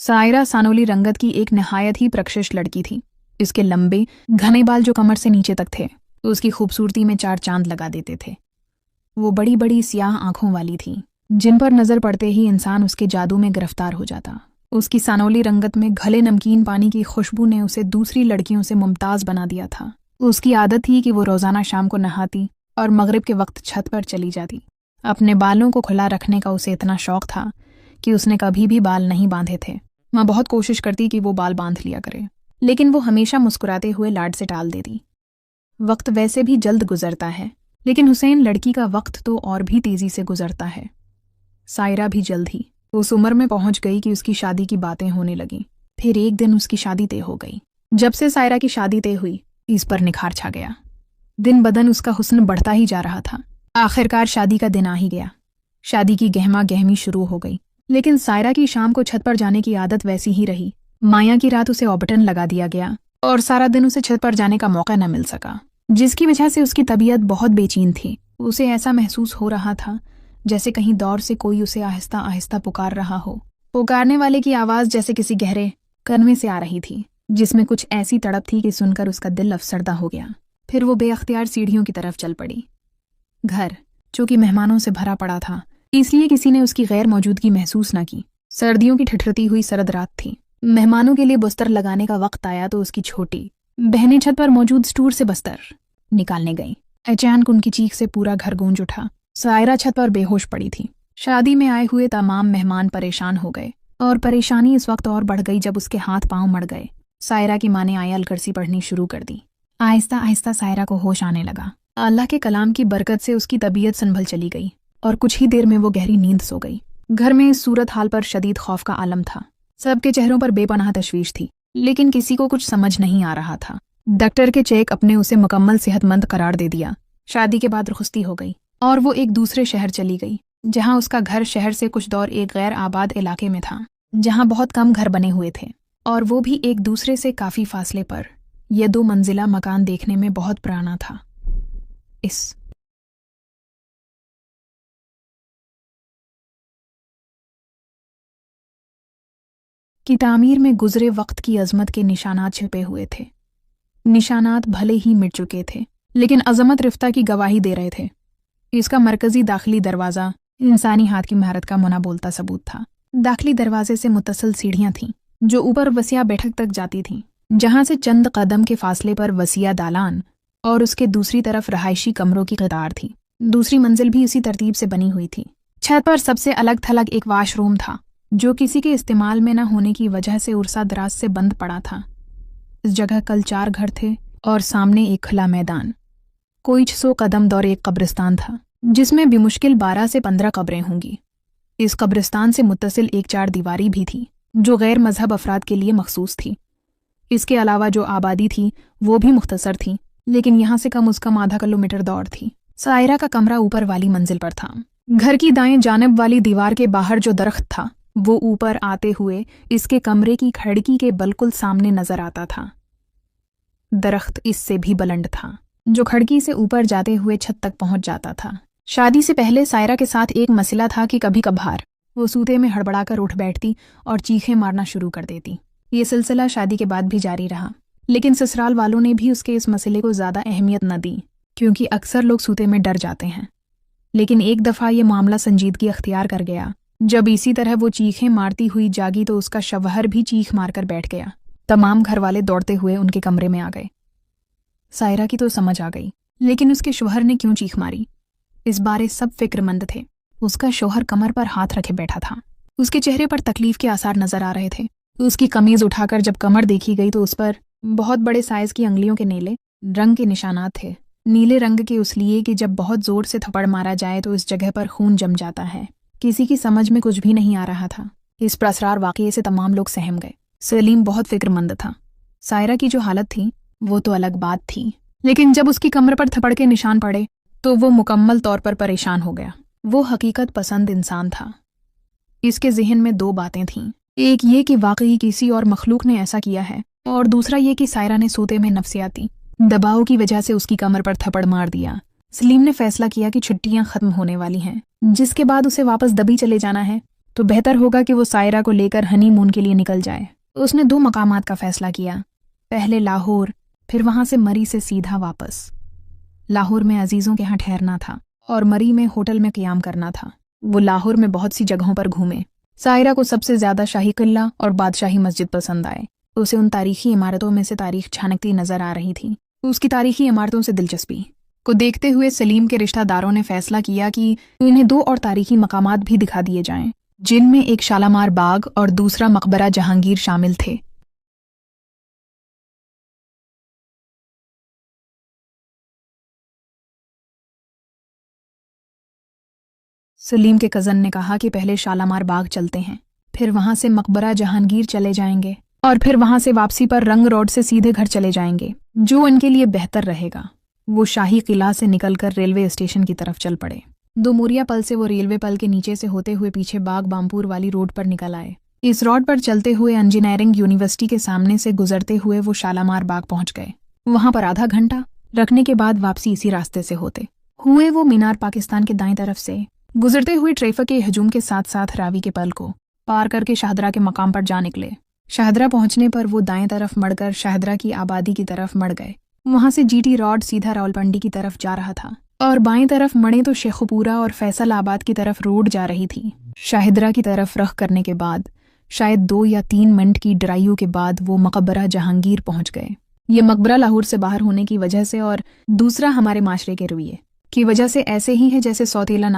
सायरा सानोली रंगत की एक नहायत ही प्रकशिश लड़की थी। इसके लंबे घने बाल जो कमर से नीचे तक थे उसकी खूबसूरती में चार चांद लगा देते थे। वो बड़ी बड़ी स्याह आंखों वाली थी जिन पर नजर पड़ते ही इंसान उसके जादू में गिरफ्तार हो जाता। उसकी सानोली रंगत में घले नमकीन पानी की खुशबू ने उसे दूसरी लड़कियों से मुमताज बना दिया था। उसकी आदत थी कि वो रोजाना शाम को नहाती और मगरिब के वक्त छत पर चली जाती। अपने बालों को खुला रखने का उसे इतना शौक था कि उसने कभी भी बाल नहीं बांधे थे। माँ बहुत कोशिश करती कि वो बाल बांध लिया करे, लेकिन वो हमेशा मुस्कुराते हुए लाड से टाल देती। वक्त वैसे भी जल्द गुजरता है, लेकिन हुसैन लड़की का वक्त तो और भी तेजी से गुजरता है। सायरा भी जल्द ही उस उम्र में पहुंच गई कि उसकी शादी की बातें होने लगीं। फिर एक दिन उसकी शादी तय हो गई। जब से सायरा की शादी तय हुई इस पर निखार छा गया। दिन बदन उसका हुस्न बढ़ता ही जा रहा था। आखिरकार शादी का दिन आ ही गया। शादी की गहमा गहमी शुरू हो गई, लेकिन सायरा की शाम को छत पर जाने की आदत वैसी ही रही। माया की रात उसे ऑबटन लगा दिया गया और सारा दिन उसे छत पर जाने का मौका न मिल सका, जिसकी वजह से उसकी तबीयत बहुत बेचैन थी। उसे ऐसा महसूस हो रहा था जैसे कहीं दौर से कोई उसे आहिस्ता आहिस्ता पुकार रहा हो। पुकारने वाले की आवाज़ जैसे किसी गहरे कनवे से आ रही थी, जिसमें कुछ ऐसी तड़प थी कि सुनकर उसका दिल अफसरदा हो गया। फिर वो बेअख्तियार सीढ़ियों की तरफ चल पड़ी। घर चूंकि मेहमानों से भरा पड़ा था, इसलिए किसी ने उसकी गैर मौजूदगी महसूस न की। सर्दियों की ठिठुरती हुई सरद रात थी। मेहमानों के लिए बस्तर लगाने का वक्त आया तो उसकी छोटी बहनें छत पर मौजूद स्टूर से बस्तर निकालने गईं। अचानक उनकी चीख से पूरा घर गूंज उठा। सायरा छत पर बेहोश पड़ी थी। शादी में आए हुए तमाम मेहमान परेशान हो गए और परेशानी इस वक्त और बढ़ गई जब उसके हाथ पांव मड़ गए। सायरा की माँ ने आयल कुर्सी पढ़नी शुरू कर दी। आहिस्ता आहिस्ता सायरा को होश आने लगा। अल्लाह के कलाम की बरकत से उसकी तबीयत संभल चली गई और कुछ ही देर में वो गहरी नींद सो गई। घर में इस सूरत हाल पर शदीद खौफ का आलम था। सबके चेहरों पर बेपनाह तशवीश थी, लेकिन किसी को कुछ समझ नहीं आ रहा था। डॉक्टर के चेक अपने उसे मुकम्मल सेहतमंद करार दे दिया। शादी के बाद रुखसती हो गई और वो एक दूसरे शहर चली गई, जहां उसका घर शहर से कुछ दौर एक गैर आबाद इलाके में था, जहां बहुत कम घर बने हुए थे और वो भी एक दूसरे से काफ़ी फासले पर। यह 2 मंजिला मकान देखने में बहुत पुराना था। इस की तामीर में गुजरे वक्त की अजमत के निशानात छिपे हुए थे। निशानात भले ही मिट चुके थे, लेकिन अजमत रिफ्ता की गवाही दे रहे थे। इसका मरकजी दाखिली दरवाज़ा इंसानी हाथ की महारत का मुना बोलता सबूत था। दाखिली दरवाजे से मुत्तसिल सीढ़ियां थीं जो ऊपर वसिया बैठक तक जाती थीं, जहां से चंद कदम के फासले पर वसिया दालान और उसके दूसरी तरफ रहायशी कमरों की कतार थी। दूसरी मंजिल भी इसी तरतीब से बनी हुई थी। छत पर सबसे अलग थलग एक वाशरूम था जो किसी के इस्तेमाल में न होने की वजह से उर्सा दराज से बंद पड़ा था। इस जगह कल 4 घर थे और सामने एक खुला मैदान। कोई 100 कदम दौर एक कब्रिस्तान था जिसमें बेमुश्किल 12 से 15 कब्रें होंगी। इस कब्रिस्तान से मुत्तसिल एक 4 दीवारी भी थी जो गैर मजहब अफराद के लिए मखसूस थी। इसके अलावा जो आबादी थी वो भी मुख्तसर थी, लेकिन यहाँ से कम उसका आधा किलोमीटर दौड़ थी। सायरा का कमरा ऊपर वाली मंजिल पर था। घर की दाएं जानिब वाली दीवार के बाहर जो दरख्त था वो ऊपर आते हुए इसके कमरे की खिड़की के बिल्कुल सामने नजर आता था। दरख्त इससे भी बुलंद था जो खिड़की से ऊपर जाते हुए छत तक पहुंच जाता था। शादी से पहले सायरा के साथ एक मसला था कि कभी कभार वो सूते में हड़बड़ाकर उठ बैठती और चीखें मारना शुरू कर देती। ये सिलसिला शादी के बाद भी जारी रहा, लेकिन ससुराल वालों ने भी उसके इस मसले को ज़्यादा अहमियत न दी, क्योंकि अक्सर लोग सूते में डर जाते हैं। लेकिन एक दफ़ा ये मामला संजीदगी अख्तियार कर गया। जब इसी तरह वो चीखें मारती हुई जागी तो उसका शवहर भी चीख मारकर बैठ गया। तमाम घर वाले दौड़ते हुए उनके कमरे में आ गए। सायरा की तो समझ आ गई, लेकिन उसके शोहर ने क्यों चीख मारी इस बारे सब फिक्रमंद थे। उसका शोहर कमर पर हाथ रखे बैठा था। उसके चेहरे पर तकलीफ के आसार नजर आ रहे थे। उसकी कमीज उठाकर जब कमर देखी गई तो उस पर बहुत बड़े साइज की अंगुलियों के नीले रंग के निशानात थे। नीले रंग के इसलिए कि जब बहुत जोर से थप्पड़ मारा जाए तो इस जगह पर खून जम जाता है। किसी की समझ में कुछ भी नहीं आ रहा था। इस प्रसरार वाक़ये से तमाम लोग सहम गए। सलीम बहुत फिक्रमंद था। सायरा की जो हालत थी वो तो अलग बात थी, लेकिन जब उसकी कमर पर थप्पड़ के निशान पड़े तो वो मुकम्मल तौर पर परेशान हो गया। वो हकीकत पसंद इंसान था। इसके जहन में 2 बातें थीं। एक ये कि वाकई किसी और मखलूक ने ऐसा किया है, और दूसरा ये कि सायरा ने सोते में नफसियाती दबाव की वजह से उसकी कमर पर थप्पड़ मार दिया। सलीम ने फैसला किया कि छुट्टियां खत्म होने वाली हैं, जिसके बाद उसे वापस दबी चले जाना है تو بہتر ہوگا کہ وہ سائرہ کو لے کر ہنی مون کے لیے نکل جائے۔ اس نے 2 مقامات کا فیصلہ کیا، پہلے لاہور، پھر وہاں سے مری سے سیدھا واپس۔ لاہور میں عزیزوں کے ہاں ٹھہرنا تھا اور مری میں ہوٹل میں قیام کرنا تھا۔ وہ لاہور میں بہت سی جگہوں پر گھومے۔ سائرہ کو سب سے زیادہ شاہی قلعہ اور بادشاہی مسجد پسند آئے۔ اسے ان تاریخی عمارتوں میں سے تاریخ چھانکتی نظر آ رہی تھی۔ اس کی تاریخی عمارتوں سے دلچسپی کو دیکھتے ہوئے سلیم کے رشتہ داروں نے فیصلہ کیا کہ انہیں 2 اور تاریخی مقامات بھی دکھا دیے جائیں، جن میں ایک شالامار باغ اور دوسرا مقبرہ جہانگیر شامل تھے۔ سلیم کے کزن نے کہا کہ پہلے شالامار باغ چلتے ہیں، پھر وہاں سے مقبرہ جہانگیر چلے جائیں گے اور پھر وہاں سے واپسی پر رنگ روڈ سے سیدھے گھر چلے جائیں گے، جو ان کے لیے بہتر رہے گا۔ وہ شاہی قلعہ سے نکل کر ریلوے اسٹیشن کی طرف چل پڑے۔ 2 موریا پل سے وہ ریلوے پل کے نیچے سے ہوتے ہوئے پیچھے باغ بامپور والی روڈ پر نکل آئے۔ اس روڈ پر چلتے ہوئے انجینئرنگ یونیورسٹی کے سامنے سے گزرتے ہوئے وہ شالامار باغ پہنچ گئے۔ وہاں پر آدھا گھنٹہ رکھنے کے بعد واپسی اسی راستے سے ہوتے ہوئے وہ مینار پاکستان کے دائیں طرف سے گزرتے ہوئے ٹریفک کے ہجوم کے ساتھ ساتھ راوی کے پل کو پار کر کے شاہدرہ کے مقام پر جا نکلے۔ شاہدرہ پہنچنے پر وہ دائیں طرف مڑ کر شاہدرہ کی آبادی کی طرف مڑ گئے۔ وہاں سے جی ٹی روڈ سیدھا راولپنڈی کی طرف جا رہا تھا اور بائیں طرف مڑیں تو شیخوپورہ اور فیصل آباد کی طرف روڈ جا رہی تھی۔ شاہدرہ کی طرف رخ کرنے کے بعد شاید 2 یا 3 منٹ کی ڈرائیو کے بعد وہ مقبرہ جہانگیر پہنچ گئے۔ یہ مقبرہ لاہور سے باہر ہونے کی وجہ سے اور دوسرا ہمارے معاشرے کے رویے کی وجہ سے ایسے ہی ہے جیسے سوتیلا